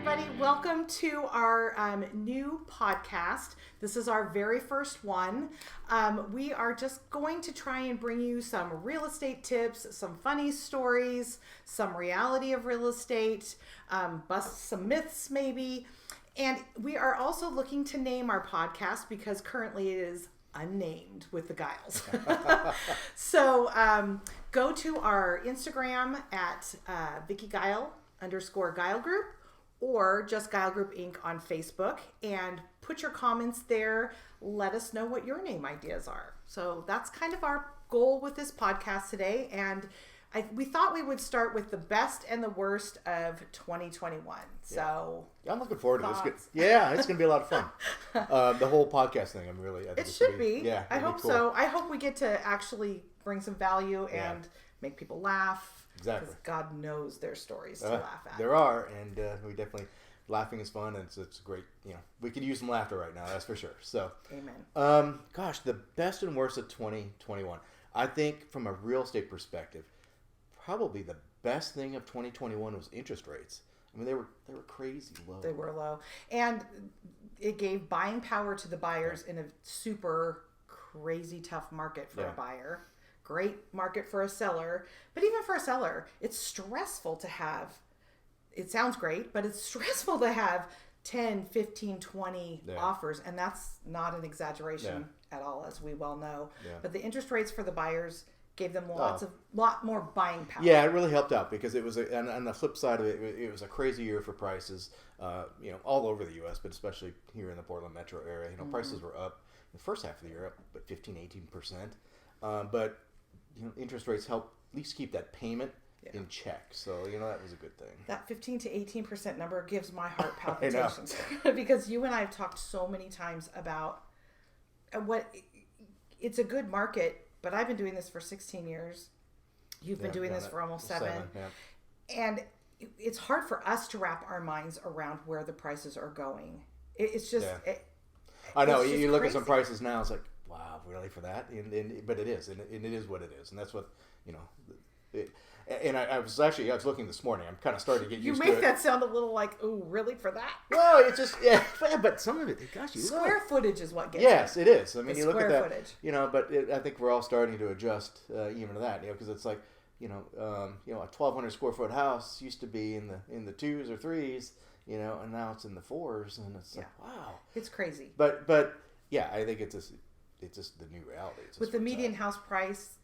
everybody. Welcome to our new podcast. This is our very first one. We are just going to try and bring you some real estate tips, some funny stories, some reality of real estate, bust some myths maybe. And we are also looking to name our podcast because currently it is unnamed with the Giles. So go to our Instagram at @VickyGile_Gile Group or just Gile Group Inc. on Facebook and put your comments there. Let us know what your name ideas are. So that's kind of our goal with this podcast today. And we thought we would start with the best and the worst of 2021. So yeah, I'm looking forward to this. Yeah, it's going to be a lot of fun. The whole podcast thing, I think it should be. Yeah, I hope cool. so. I hope we get to actually bring some value and make people laugh. Exactly. Because God knows there's stories to laugh at. There are, and we definitely, laughing is fun, and it's great. We could use some laughter right now, that's for sure. So, amen. Gosh, the best and worst of 2021. I think from a real estate perspective, probably the best thing of 2021 was interest rates. I mean, they were crazy low. They were low, and it gave buying power to the buyers in a super crazy tough market for a buyer. Great market for a seller, but even for a seller, it's stressful to have. It sounds great, but it's stressful to have 10, 15, 20 offers, and that's not an exaggeration at all, as we well know. Yeah. But the interest rates for the buyers gave them lot more buying power. Yeah, it really helped out because it was on the flip side of it, it was a crazy year for prices. All over the U.S., but especially here in the Portland metro area. Prices were up in the first half of the year, up but 15-18%. But interest rates help at least keep that payment in check. So that was a good thing. That 15 to 18% number gives my heart palpitations because you and I have talked so many times about what it's a good market. But I've been doing this for 16 years. You've been doing this for almost 7. And it's hard for us to wrap our minds around where the prices are going. It's just... I know. You look at some prices now, it's like, wow, really for that? But it is. And it is what it is. And that's what, I was looking this morning. I'm kind of starting to get used to it. You make that sound a little like, ooh, really for that? Well, it's just, but some of it, gosh, square footage is what gets Yes, it is. I mean, you look at that, footage. But I think we're all starting to adjust even to that, because it's like, a 1,200 square foot house used to be in the 2s or 3s, and now it's in the 4s, and it's like, wow. It's crazy. But yeah, I think it's just the new reality. With the median house price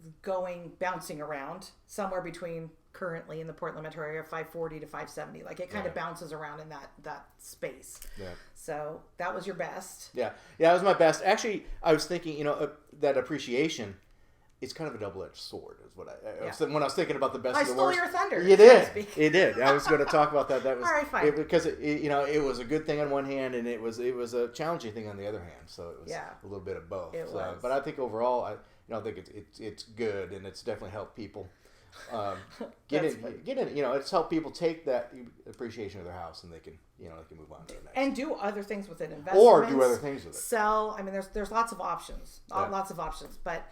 bouncing around somewhere between currently in the Portland metro area, 540 to 570. Like it kind of bounces around in that space. Yeah. So that was your best. Yeah, that was my best. Actually, I was thinking, that appreciation. It's kind of a double-edged sword, is what I was when I was thinking about the best and the worst. I stole your thunder. You did. It did. I was going to talk about that. That was all right, fine. Because it was a good thing on one hand, and it was a challenging thing on the other hand. So it was a little bit of both. It was. But I think overall, I think it's good, and it's definitely helped people get in. It's helped people take that appreciation of their house, and they can move on to the next and do other things with it, investments, or do other things with it. Sell. I mean, there's lots of options, lots of options. But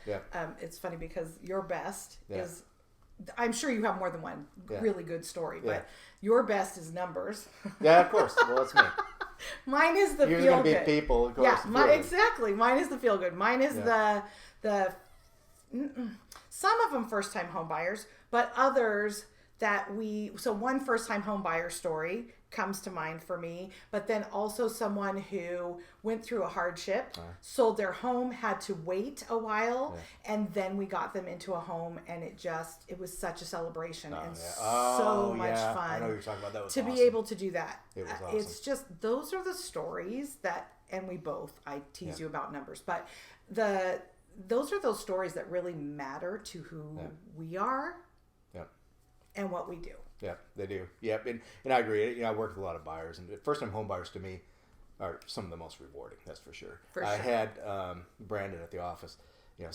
it's funny because your best is. I'm sure you have more than one really good story, but your best is numbers. Yeah, of course. Well, that's me. Mine is the Yours feel gonna good. Be people, of course. Yeah, exactly. Mine is the feel good. Mine is the some of them first time home buyers, but others that one first time home buyer story comes to mind for me, but then also someone who went through a hardship, sold their home, had to wait a while, and then we got them into a home, and it was such a celebration and so much fun. I know you're talking about that. Was to awesome. be able to do that. It was awesome. It's just those are the stories that, and I tease you about numbers, but those are those stories that really matter to who we are and what we do. Yeah, they do. Yeah, and I agree. I work with a lot of buyers, and first-time home buyers to me are some of the most rewarding. That's for sure. I had Brandon at the office.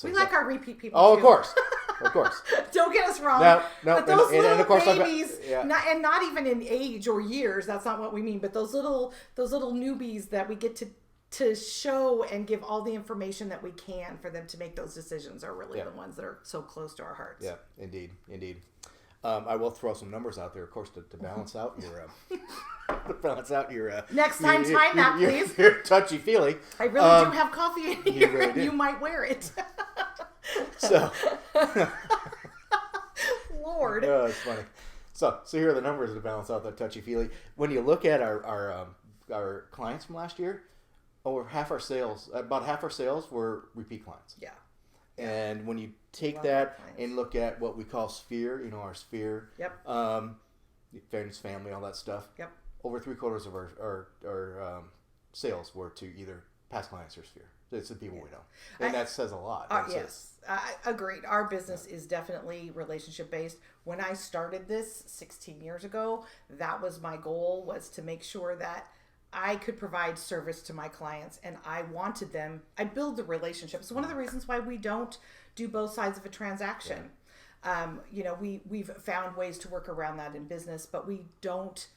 We like our repeat people. Oh, too. Of course. Don't get us wrong. No. But those little of course babies, not even in age or years. That's not what we mean. But those little newbies that we get to show and give all the information that we can for them to make those decisions are really the ones that are so close to our hearts. Yeah, indeed. I will throw some numbers out there, of course, to balance out your to balance out your next time, time that, please. Your touchy feely. I really do have coffee in here, really and you might wear it. So, Lord. Oh, it's funny. So here are the numbers to balance out that touchy feely. When you look at our clients from last year, about half our sales were repeat clients. Yeah. And when you take that and look at what we call sphere, our sphere, yep, friends, family, all that stuff. Yep. Over 3/4 of our sales were to either past clients or sphere. It's the people we know, and that says a lot. Yes, agreed. Our business is definitely relationship based. When I started this 16 years ago, that was my goal, was to make sure that I could provide service to my clients, and I wanted them. I build the relationships. One of the reasons why we don't do both sides of a transaction. Yeah. We've found ways to work around that in business, but we don't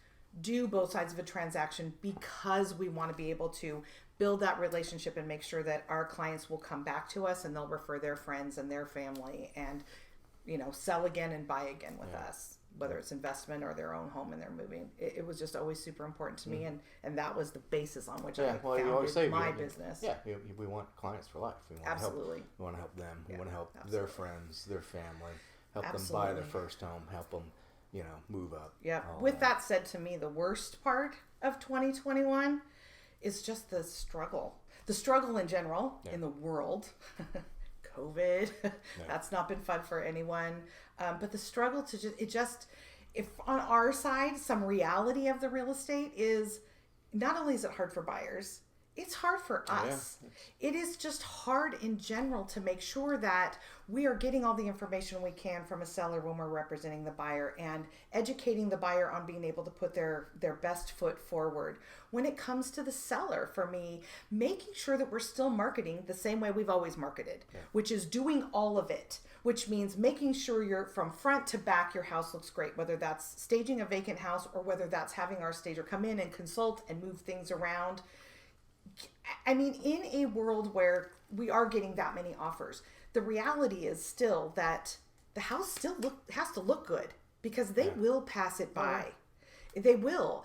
do both sides of a transaction because we want to be able to build that relationship and make sure that our clients will come back to us and they'll refer their friends and their family and, sell again and buy again with us, whether it's investment or their own home and they're moving. It was just always super important to me, and that was the basis on which I founded my business. Yeah, we want clients for life. We want Absolutely. We want to help them. We want to help Absolutely. their friends, their family, help Absolutely. them buy their first home, help them, move up. Yeah. With that said, to me, the worst part of 2021 is just the struggle. The struggle in general in the world. COVID. That's not been fun for anyone. But the struggle to if on our side, some reality of the real estate is not only is it hard for buyers, it's hard for us. Yeah. It is just hard in general to make sure that we are getting all the information we can from a seller when we're representing the buyer and educating the buyer on being able to put their best foot forward. When it comes to the seller, for me, making sure that we're still marketing the same way we've always marketed, which is doing all of it, which means making sure you're from front to back, your house looks great, whether that's staging a vacant house or whether that's having our stager come in and consult and move things around. I mean, in a world where we are getting that many offers, the reality is still that the house still has to look good because they will pass it by. They will.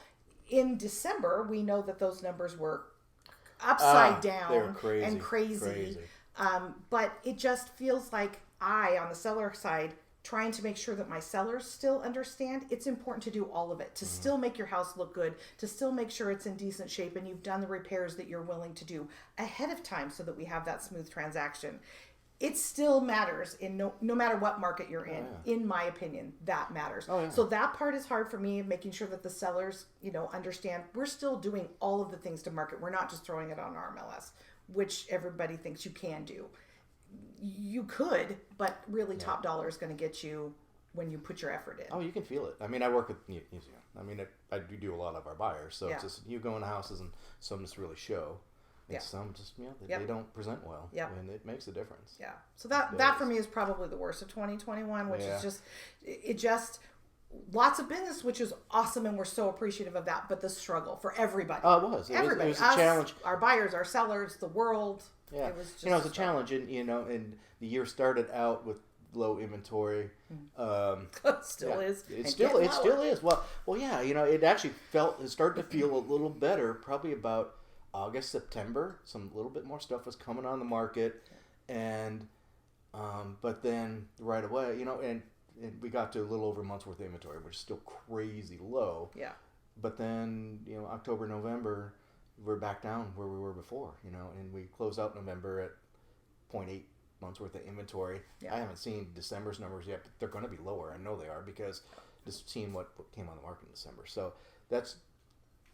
In December, we know that those numbers were upside down and crazy. But it just feels like on the seller side, trying to make sure that my sellers still understand it's important to do all of it, to still make your house look good, to still make sure it's in decent shape and you've done the repairs that you're willing to do ahead of time so that we have that smooth transaction. It still matters in no matter what market you're in my opinion, that matters. So that part is hard for me, making sure that the sellers, understand we're still doing all of the things to market. We're not just throwing it on our MLS, which everybody thinks you can do. You could, but really top dollar is going to get you when you put your effort in. Oh, you can feel it. I mean, I work with, I do a lot of our buyers. So it's just, you go into houses and some just really show. And some just, they don't present well. And it makes a difference. Yeah. So that for me is probably the worst of 2021, which is just lots of business, which is awesome, and we're so appreciative of that. But the struggle for everybody. Oh, it was. Everybody. It was a challenge. Our buyers, our sellers, the world. Yeah. It was just it's a challenge, and and the year started out with low inventory. Still is. It still is. Well, yeah. It actually it started to feel a little better. Probably about August, September. Some little bit more stuff was coming on the market, and but then right away, and we got to a little over a month's worth of inventory, which is still crazy low. Yeah. But then October, November, we're back down where we were before. And we closed out November at 0.8 months worth of inventory. I haven't seen December's numbers yet, but they're going to be lower. I know they are because just seeing what came on the market in December. So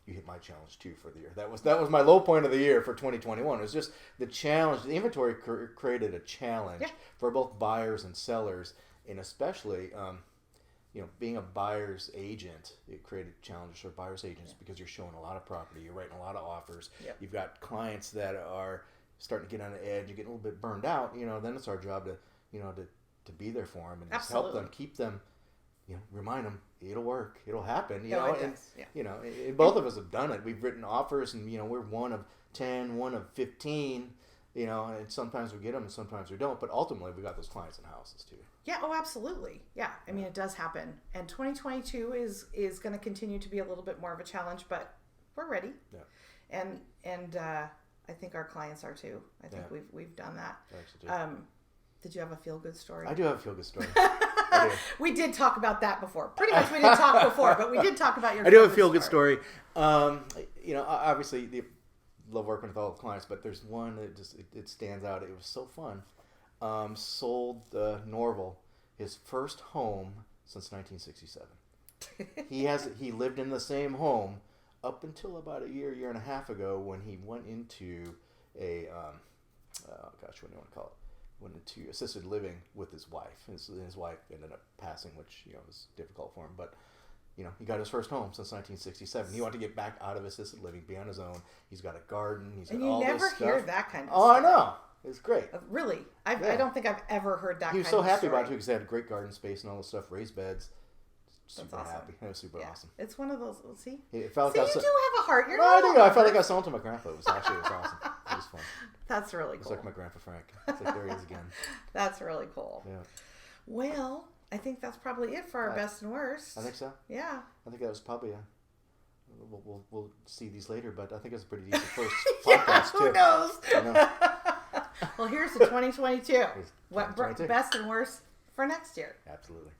you hit my challenge too for the year. That was my low point of the year for 2021. It was just the challenge. The inventory created a challenge for both buyers and sellers, and especially being a buyer's agent, it created challenges for buyer's agents because you're showing a lot of property, you're writing a lot of offers. You've got clients that are starting to get on the edge, you get a little bit burned out. Then it's our job to be there for them and just help them, keep them. Remind them it'll work, it'll happen. Both of us have done it. We've written offers, and we're one of 10, one of 15. And sometimes we get them, and sometimes we don't. But ultimately, we got those clients in houses too. Yeah. Oh, absolutely. Yeah. I mean, it does happen. And 2022 is going to continue to be a little bit more of a challenge, but we're ready. Yeah. And I think our clients are too. I think we've done that. Did you have a feel good story? I do have a feel good story. We did talk about that before. Pretty much we didn't talk before, but we did talk about your I do have a feel good story. You know, obviously, love working with all the clients, but there's one that just it stands out. It was so fun. Sold Norval his first home since 1967. He lived in the same home up until about a year and a half ago when he went into a what do you want to call it? Went into assisted living with his wife. His wife ended up passing, which was difficult for him. But he got his first home since 1967. He wanted to get back out of assisted living, be on his own. He's got a garden. He's got all this stuff. And you never hear that kind of stuff. Oh, I know. It's great. Really, I don't think I've ever heard that. He was so happy about it too because they had a great garden space and all this stuff, raised beds. Super awesome. Happy. It was super awesome. It's one of those. See, it felt you do have a heart. You're I think I felt like I was selling to my grandpa. It was awesome. It was fun. That's really cool. It's like my grandpa Frank. It's like there he is again. That's really cool. Yeah. Well, I think that's probably it for our best and worst. I think so. Yeah. I think that was probably we'll see these later, but I think it was a pretty decent first podcast too. Who knows? I know. Well, here's the 2022. 2022. Best and worst for next year. Absolutely.